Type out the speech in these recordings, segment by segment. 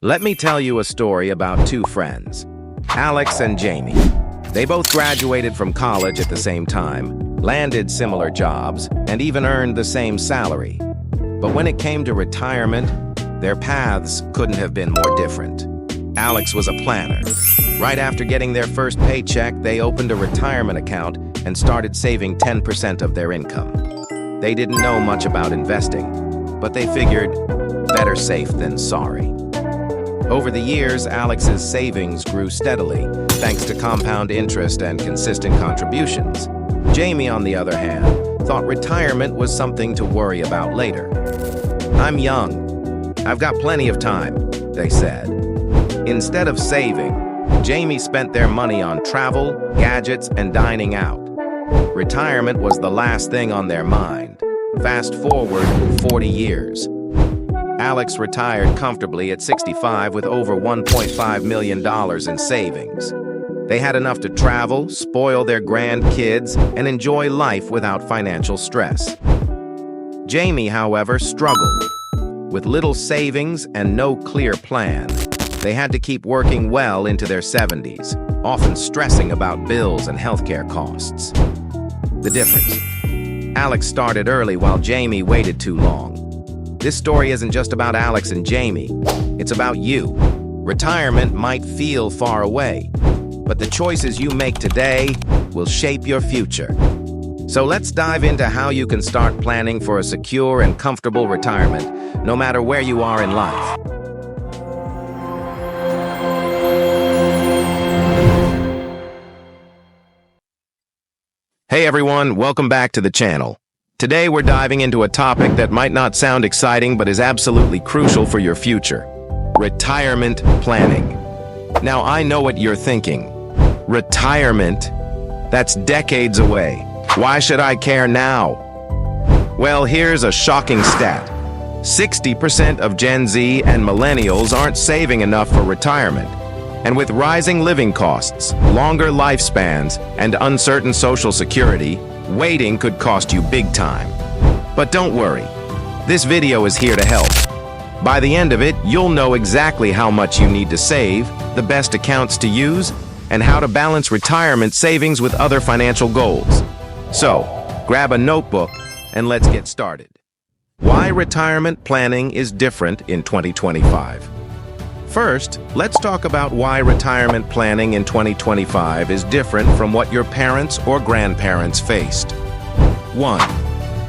Let me tell you a story about two friends, Alex and Jamie. They both graduated from college at the same time, landed similar jobs, and even earned the same salary. But when it came to retirement, their paths couldn't have been more different. Alex was a planner. Right after getting their first paycheck, they opened a retirement account and started saving 10% of their income. They didn't know much about investing, but they figured, better safe than sorry. Over the years, Alex's savings grew steadily, thanks to compound interest and consistent contributions. Jamie, on the other hand, thought retirement was something to worry about later. "I'm young. I've got plenty of time," they said. Instead of saving, Jamie spent their money on travel, gadgets, and dining out. Retirement was the last thing on their mind. Fast forward 40 years. Alex retired comfortably at 65 with over $1.5 million in savings. They had enough to travel, spoil their grandkids, and enjoy life without financial stress. Jamie, however, struggled. With little savings and no clear plan, they had to keep working well into their 70s, often stressing about bills and healthcare costs. The difference: Alex started early while Jamie waited too long. This story isn't just about Alex and Jamie, it's about you. Retirement might feel far away, but the choices you make today will shape your future. So let's dive into how you can start planning for a secure and comfortable retirement, no matter where you are in life. Hey everyone, welcome back to the channel. Today we're diving into a topic that might not sound exciting but is absolutely crucial for your future: retirement planning. Now I know what you're thinking. Retirement? That's decades away. Why should I care now? Well, here's a shocking stat. 60% of Gen Z and Millennials aren't saving enough for retirement. And with rising living costs, longer lifespans, and uncertain Social Security, waiting could cost you big time. But don't worry, this video is here to help. By the end of it, you'll know exactly how much you need to save, the best accounts to use, and how to balance retirement savings with other financial goals. So, grab a notebook and let's get started. Why retirement planning is different in 2025. First, let's talk about why retirement planning in 2025 is different from what your parents or grandparents faced. 1.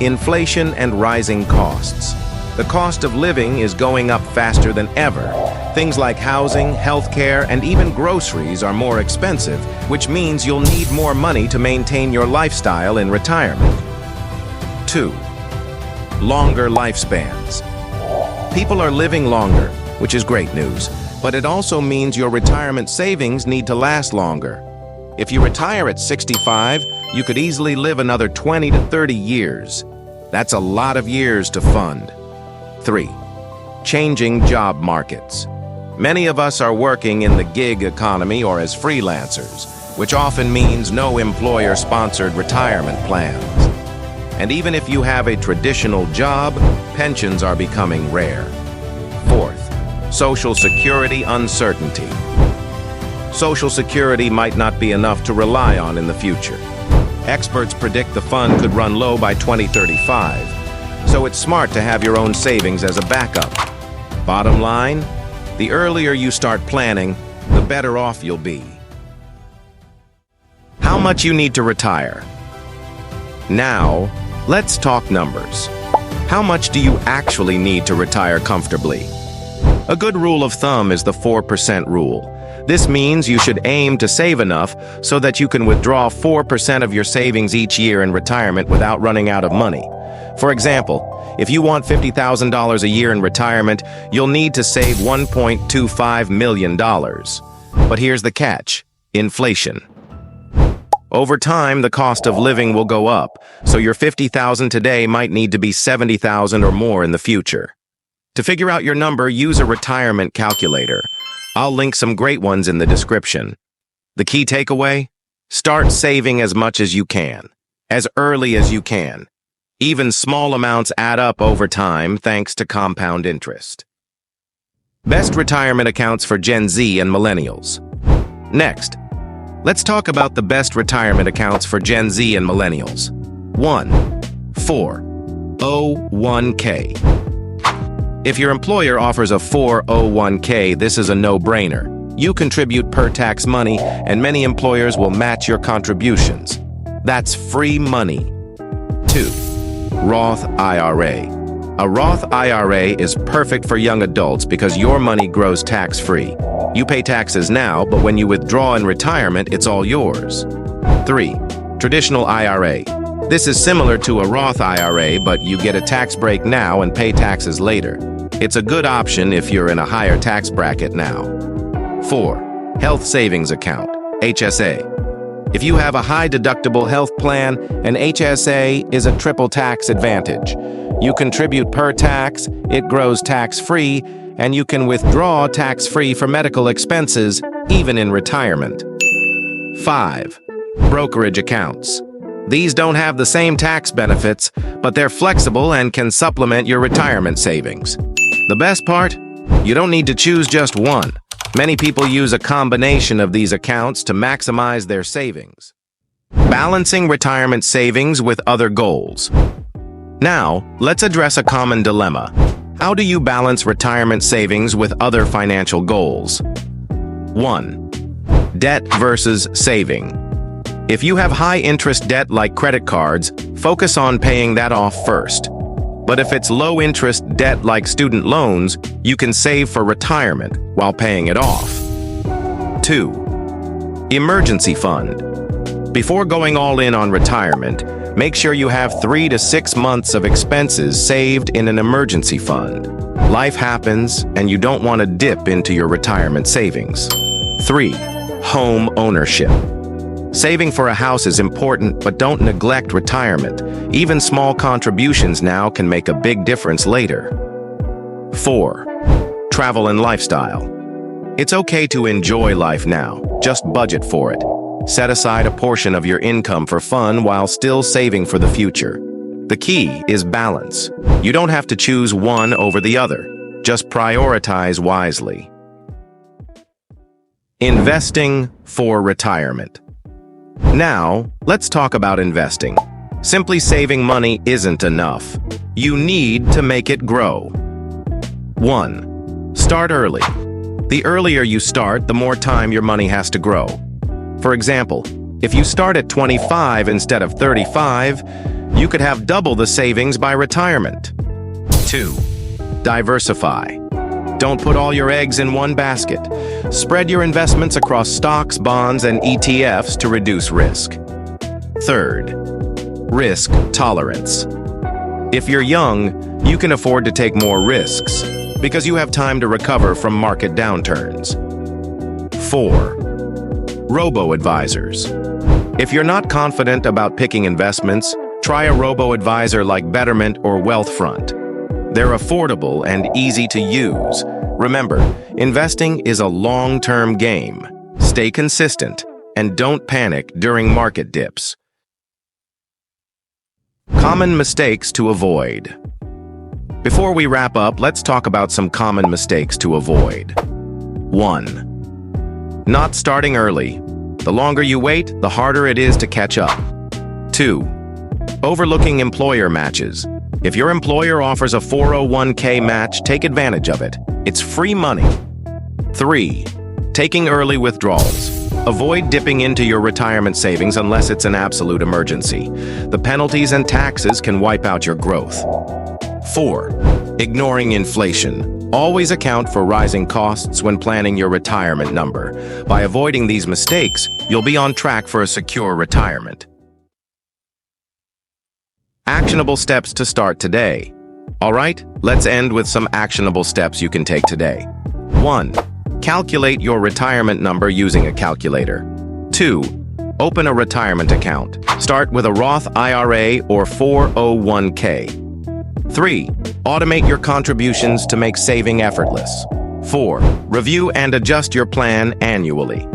Inflation and rising costs. The cost of living is going up faster than ever. Things like housing, healthcare, and even groceries are more expensive, which means you'll need more money to maintain your lifestyle in retirement. 2. Longer lifespans. People are living longer, which is great news, but it also means your retirement savings need to last longer. If you retire at 65, you could easily live another 20 to 30 years. That's a lot of years to fund. 3. Changing job markets. Many of us are working in the gig economy or as freelancers, which often means no employer-sponsored retirement plans. And even if you have a traditional job, pensions are becoming rare. 4. Social Security uncertainty. Social Security might not be enough to rely on in the future. Experts predict the fund could run low by 2035, so it's smart to have your own savings as a backup. Bottom line, the earlier you start planning, the better off you'll be. How much you need to retire? Now, let's talk numbers. How much do you actually need to retire comfortably? A good rule of thumb is the 4% rule. This means you should aim to save enough so that you can withdraw 4% of your savings each year in retirement without running out of money. For example, if you want $50,000 a year in retirement, you'll need to save $1.25 million. But here's the catch: inflation. Over time, the cost of living will go up, so your $50,000 today might need to be $70,000 or more in the future. To figure out your number, use a retirement calculator. I'll link some great ones in the description. The key takeaway? Start saving as much as you can, as early as you can. Even small amounts add up over time thanks to compound interest. Best retirement accounts for Gen Z and Millennials. Next, let's talk about the best retirement accounts for Gen Z and Millennials. 1. 401k. If your employer offers a 401k, this is a no-brainer. You contribute per-tax money, and many employers will match your contributions. That's free money. 2. Roth IRA. A Roth IRA is perfect for young adults because your money grows tax-free. You pay taxes now, but when you withdraw in retirement, it's all yours. 3. Traditional IRA. This is similar to a Roth IRA, but you get a tax break now and pay taxes later. It's a good option if you're in a higher tax bracket now. 4. Health Savings Account, HSA. If you have a high-deductible health plan, an HSA is a triple tax advantage. You contribute per tax, it grows tax-free, and you can withdraw tax-free for medical expenses, even in retirement. 5. Brokerage accounts. These don't have the same tax benefits, but they're flexible and can supplement your retirement savings. The best part? You don't need to choose just one. Many people use a combination of these accounts to maximize their savings. Balancing retirement savings with other goals. Now, let's address a common dilemma. How do you balance retirement savings with other financial goals? 1. Debt versus saving. If you have high-interest debt like credit cards, focus on paying that off first. But if it's low-interest debt like student loans, you can save for retirement while paying it off. 2. Emergency fund. Before going all in on retirement, make sure you have 3 to 6 months of expenses saved in an emergency fund. Life happens, and you don't want to dip into your retirement savings. 3. Home ownership. Saving for a house is important, but don't neglect retirement. Even small contributions now can make a big difference later. 4. Travel and lifestyle. It's okay to enjoy life now, just budget for it. Set aside a portion of your income for fun while still saving for the future. The key is balance. You don't have to choose one over the other. Just prioritize wisely. Investing for retirement. Now, let's talk about investing. Simply saving money isn't enough. You need to make it grow. 1. Start early. The earlier you start, the more time your money has to grow. For example, if you start at 25 instead of 35, you could have double the savings by retirement. 2. Diversify. Don't put all your eggs in one basket. Spread your investments across stocks, bonds, and ETFs to reduce risk. 3. Risk tolerance. If you're young, you can afford to take more risks because you have time to recover from market downturns. 4. Robo-advisors. If you're not confident about picking investments, try a robo-advisor like Betterment or Wealthfront. They're affordable and easy to use. Remember, investing is a long-term game. Stay consistent and don't panic during market dips. Common mistakes to avoid. Before we wrap up, let's talk about some common mistakes to avoid. 1. Not starting early. The longer you wait, the harder it is to catch up. 2. Overlooking employer matches. If your employer offers a 401k match, take advantage of it. It's free money. 3. Taking early withdrawals. Avoid dipping into your retirement savings unless it's an absolute emergency. The penalties and taxes can wipe out your growth. 4. Ignoring inflation. Always account for rising costs when planning your retirement number. By avoiding these mistakes, you'll be on track for a secure retirement. Actionable steps to start today. All right, let's end with some actionable steps you can take today. 1. Calculate your retirement number using a calculator. 2. Open a retirement account. Start with a Roth IRA or 401k. 3. Automate your contributions to make saving effortless. 4. Review and adjust your plan annually.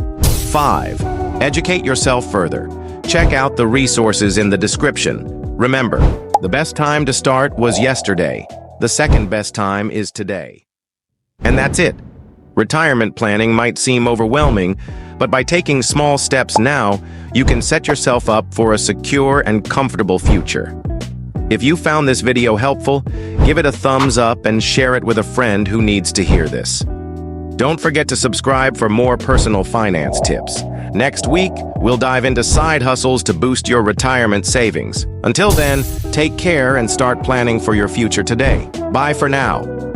5. Educate yourself further. Check out the resources in the description. Remember, the best time to start was yesterday. The second best time is today. And that's it. Retirement planning might seem overwhelming, but by taking small steps now, you can set yourself up for a secure and comfortable future. If you found this video helpful, give it a thumbs up and share it with a friend who needs to hear this. Don't forget to subscribe for more personal finance tips. Next week, we'll dive into side hustles to boost your retirement savings. Until then, take care and start planning for your future today. Bye for now.